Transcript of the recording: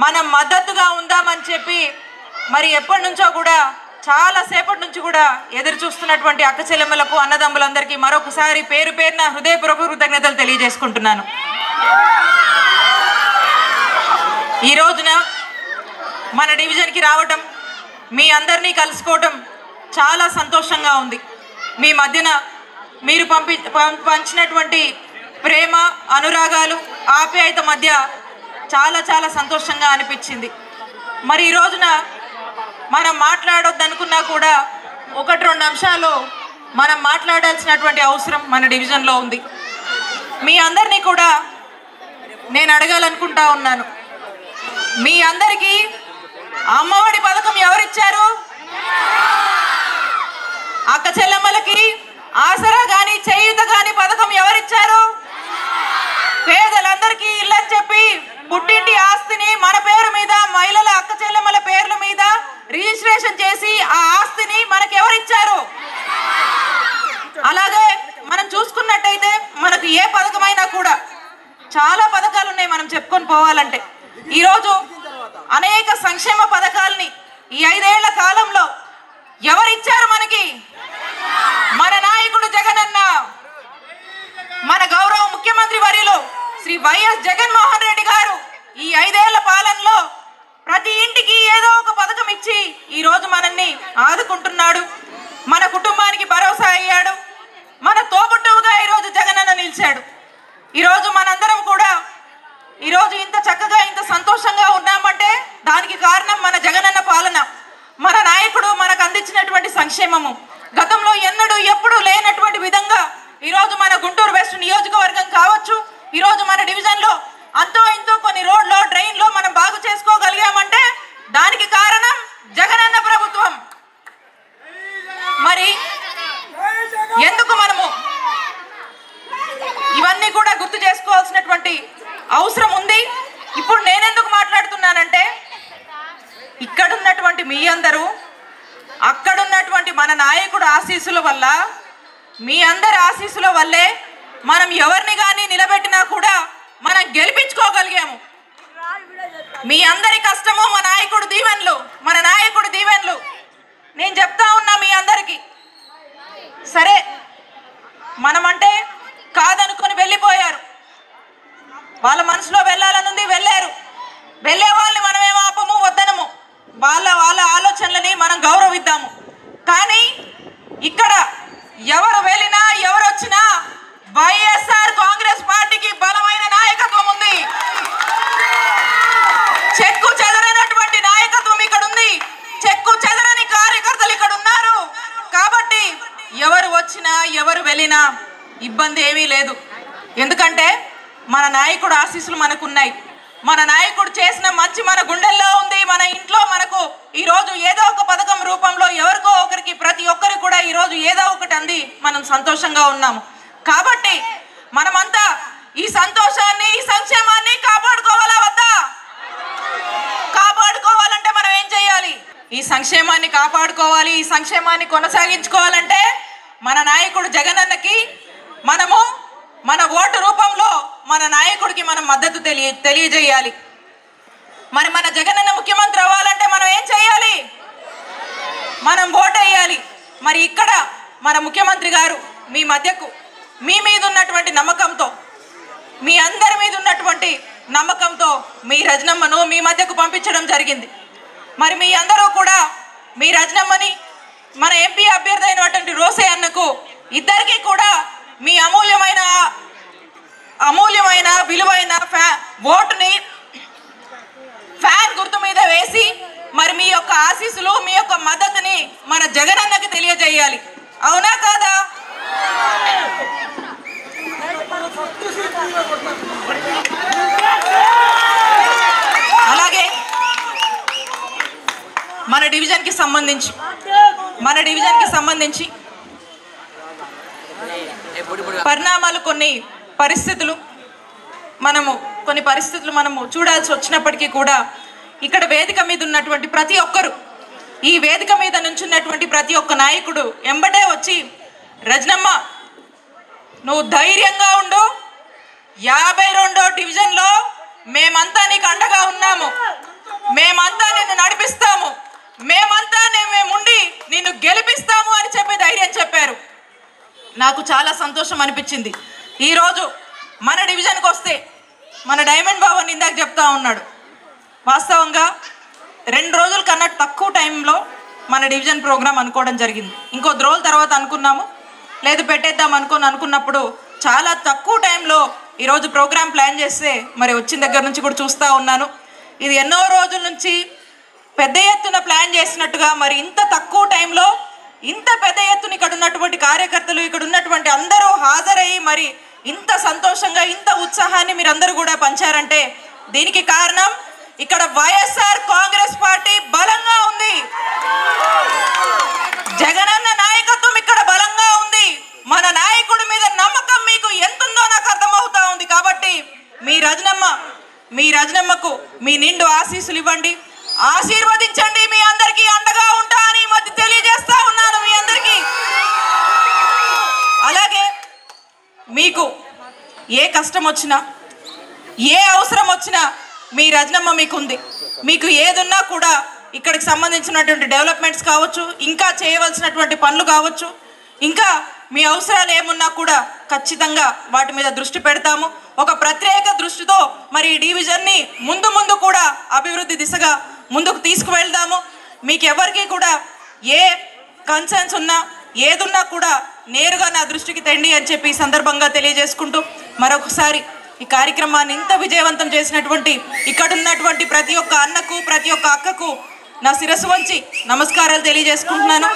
మనం మద్దతుగా ఉందామని చెప్పి మరి ఎప్పటి నుంచో కూడా చాలా సేపటి నుంచి కూడా ఎదురు చూస్తున్నటువంటి అక్క చెల్లెమ్మలకు అన్నదమ్ములందరికీ మరొకసారి పేరు పేరున హృదయపూర్వక కృతజ్ఞతలు తెలియజేసుకుంటున్నాను. ఈ రోజున మన డివిజన్కి రావటం, మీ అందరినీ కలుసుకోవటం చాలా సంతోషంగా ఉంది. మీ మధ్యన మీరు పంచినటువంటి ప్రేమ, అనురాగాలు, ఆప్యాయత మధ్య చాలా చాలా సంతోషంగా అనిపించింది. మరి ఈ రోజున మనం మాట్లాడొద్దు అనుకున్నా కూడా 1-2 అంశాలు మనం మాట్లాడాల్సినటువంటి అవసరం మన డివిజన్లో ఉంది. మీ అందరినీ కూడా నేను అడగాలనుకుంటా ఉన్నాను, మీ అందరికీ అమ్మఒడి పథకం ఎవరిచ్చారు? అక్క చెల్లెమ్మలకి ఆసరా కానీ చేయూత కానీ పథకం ఎవరిచ్చారు? పేదలందరికీ ఇల్లని చెప్పి పుట్టింటి ఆస్తిని మన పేరు మీద, మహిళల అక్క చెల్లెమ్మల పేర్ల మీద రిజిస్ట్రేషన్ చేసి ఆ ఆస్తిని మనకు ఎవరిచ్చారు? అలాగే మనం చూసుకున్నట్టయితే మనకు ఏ పథకమైనా కూడా చాలా పథకాలు ఉన్నాయి మనం చెప్పుకొని పోవాలంటే. ఈరోజు అనేక సంక్షేమ పథకాలని ఈ 5 ఏళ్ల కాలంలో ఎవరిచ్చారు మనకి? మన నాయకుడు జగనన్న, మన గౌరవ ముఖ్యమంత్రి వర్యులు శ్రీ వైఎస్ జగన్మోహన్ రెడ్డి గారు ఈ 5 ఏళ్ల పాలనలో ప్రతి ఇంటికి ఏదో ఒక పథకం ఇచ్చి ఈరోజు మనల్ని ఆదుకుంటున్నాడు. మన కుటుంబానికి భరోసా అయ్యాడు. మన తోబుట్టువుగా ఈరోజు జగనన్న నిలిచాడు. ఈరోజు మనందరం కూడా ఈరోజు ఇంత చక్కగా ఇంత సంతోషంగా ఉన్నామంటే దానికి కారణం మన జగనన్న పాలన, మన నాయకుడు మనకు అందించినటువంటి సంక్షేమము. గతంలో ఎన్నడూ ఎప్పుడూ లేనటువంటి విధంగా ఈరోజు మన గుంటూరు వెస్ట్ నియోజకవర్గం కావచ్చు, ఈరోజు మన డివిజన్లో అంతో ఇంతో కొన్ని రోడ్లో, డ్రైన్లో మనం బాగు చేసుకోగలిగామంటే దానికి కారణం జగనన్న ప్రభుత్వం. మరి ఎందుకు మనము ఇవన్నీ కూడా గుర్తు చేసుకోవాల్సినటువంటి అవసరం ఉంది? ఇప్పుడు నేనెందుకు మాట్లాడుతున్నానంటే, ఇక్కడున్నటువంటి మీ అందరూ అక్కడున్నటువంటి మన నాయకుడు ఆశీస్సుల వల్ల, మీ అందరి ఆశీస్సుల వల్లే మనం ఎవరిని కానీ నిలబెట్టినా కూడా మనం గెలిపించుకోగలిగాము. మీ అందరి కష్టము మన నాయకుడు దీవెనలు, మన నాయకుడు దీవెనలు. నేను చెప్తా ఉన్నా మీ అందరికీ, సరే మనమంటే కాదనుకొని వెళ్ళిపోయారు, వాళ్ళ మనసులో వెళ్ళాలనుంది, వెళ్ళారు. వెళ్ళే వాళ్ళని మనమేమో ఆపము, వద్దనము, వాళ్ళ ఆలోచనలని మనం గౌరవిద్దాము. కానీ ఇక్కడ ఎవరు వెళ్ళినా ఎవరు వచ్చినా వైఎస్ఆర్ కాంగ్రెస్ పార్టీకి బలమైన నాయకత్వం ఉంది. చెక్కు చెదరైనటువంటి నాయకత్వం ఇక్కడ ఉంది. చెక్కు చెదరని కార్యకర్తలు ఇక్కడ ఉన్నారు. కాబట్టి ఎవరు వచ్చినా ఎవరు వెళ్ళినా ఇబ్బంది ఏమీ లేదు. ఎందుకంటే మన నాయకుడు ఆశీస్సులు మనకున్నాయి. మన నాయకుడు చేసిన మంచి మన గుండెల్లో ఉంది. మన ఇంట్లో మనకు ఈరోజు ఏదో ఒక పథకం రూపంలో ఎవరికో ఒకరికి, ప్రతి ఒక్కరికి కూడా ఈరోజు ఏదో ఒకటి అంది మనం సంతోషంగా ఉన్నాము. కాబట్టి మనమంతా ఈ సంతోషాన్ని, ఈ సంక్షేమాన్ని కాపాడుకోవాలా వద్దా? కాపాడుకోవాలంటే మనం ఏం చేయాలి? ఈ సంక్షేమాన్ని కాపాడుకోవాలి. ఈ సంక్షేమాన్ని కొనసాగించుకోవాలంటే మన నాయకుడు జగనన్నకి మనము మన ఓటు రూపంలో మన నాయకుడికి మనం మద్దతు తెలియజేయాలి. మరి మన జగనన్న ముఖ్యమంత్రి అవ్వాలంటే మనం ఏం చేయాలి? మనం ఓటు వేయాలి. మరి ఇక్కడ మన ముఖ్యమంత్రి గారు మీ మధ్యకు, మీ మీద ఉన్నటువంటి నమ్మకంతో, మీ అందరి మీద ఉన్నటువంటి నమ్మకంతో మీ రజనమ్మను మీ మధ్యకు పంపించడం జరిగింది. మరి మీ అందరూ కూడా మీ రజనమ్మని, మన ఎంపీ అభ్యర్థి అయినటువంటి రోసే అన్నకు, ఇద్దరికీ కూడా మీ అమూల్యమైన విలువైన ఓటుని ఫ్యాన్ గుర్తు మీద వేసి మరి మీ యొక్క ఆశీస్సులు, మీ యొక్క మద్దతుని మన జగనన్నకి తెలియజేయాలి. అవునా కాదా? అలాగే మన డివిజన్కి సంబంధించి పరిణామాలు, కొన్ని పరిస్థితులు మనము చూడాల్సి వచ్చినప్పటికీ కూడా ఇక్కడ వేదిక మీద ఉన్నటువంటి ప్రతి ఒక్కరు, ఈ వేదిక మీద నుంచున్నటువంటి ప్రతి ఒక్క నాయకుడు ఎంబటే వచ్చి, రజనమ్మ నువ్వు ధైర్యంగా ఉండు, 52వ డివిజన్లో మేమంతా నీకు అండగా ఉన్నాము, మేమంతా నిన్ను నడిపిస్తాము, మేమంతా మేముండి నిన్ను గెలిపిస్తాము అని చెప్పి ధైర్యం చెప్పారు. నాకు చాలా సంతోషం అనిపించింది. ఈరోజు మన డివిజన్కి వస్తే మన డైమండ్ బాబు ఇందాక చెప్తా ఉన్నాడు, వాస్తవంగా 2 రోజుల కన్నా తక్కువ టైంలో మన డివిజన్ ప్రోగ్రాం అనుకోవడం జరిగింది. ఇంకో రోజుల తర్వాత అనుకున్నాము, లేదు పెట్టేద్దాం అనుకున్నప్పుడు చాలా తక్కువ టైంలో ఈరోజు ప్రోగ్రాం ప్లాన్ చేస్తే మరి వచ్చిన దగ్గర నుంచి కూడా చూస్తూ ఉన్నాను. ఇది ఎన్నో రోజుల నుంచి పెద్ద ఎత్తున ప్లాన్ చేసినట్టుగా మరి ఇంత తక్కువ టైంలో ఇంత పెద్ద ఎత్తున ఇక్కడ ఉన్నటువంటి కార్యకర్తలు, ఇక్కడ ఉన్నటువంటి అందరూ హాజరయ్యి మరి ఇంత సంతోషంగా ఇంత ఉత్సాహాన్ని మీరందరూ కూడా పంచారంటే దీనికి కారణం ఇక్కడ వైఎస్ఆర్ కాంగ్రెస్ పార్టీ బలంగా ఉంది. జగనన్న నాయకత్వం ఇక్కడ బలంగా ఉంది. మన నాయకుడి మీద నమ్మకం మీకు ఎంతుందో నాకు అర్థమవుతా ఉంది. కాబట్టి మీ రజనమ్మకు మీ నిండు ఆశీస్సులు ఇవ్వండి, ఆశీర్వదించండి. మీ అందరికీ అండగా ఉంటా అని ఈ మధ్య తెలియజేస్తా ఉన్నాను మీ అందరికీ. అలాగే మీకు ఏ కష్టం వచ్చినా, ఏ అవసరం వచ్చినా మీ రజనమ్మ మీకుంది. మీకు ఏదున్నా కూడా ఇక్కడికి సంబంధించినటువంటి డెవలప్మెంట్స్ కావచ్చు, ఇంకా చేయవలసినటువంటి పనులు కావచ్చు, ఇంకా మీ అవసరాలు ఏమున్నా కూడా ఖచ్చితంగా వాటి మీద దృష్టి పెడతాము. ఒక ప్రత్యేక దృష్టితో మరి ఈ డివిజన్ని ముందు కూడా అభివృద్ధి దిశగా ముందుకు తీసుకువెళ్దాము. మీకు ఎవరికి కూడా ఏ కన్సర్న్స్ ఉన్నా ఏదున్నా కూడా నేరుగా నా దృష్టికి తెండి అని చెప్పి ఈ సందర్భంగా తెలియజేసుకుంటూ మరొకసారి ఈ కార్యక్రమాన్ని ఇంత విజయవంతం చేసినటువంటి ఇక్కడ ఉన్నటువంటి ప్రతి ఒక్క అన్నకు, ప్రతి ఒక్క అక్కకు నా శిరస్సు వంచి నమస్కారాలు తెలియజేసుకుంటున్నాను.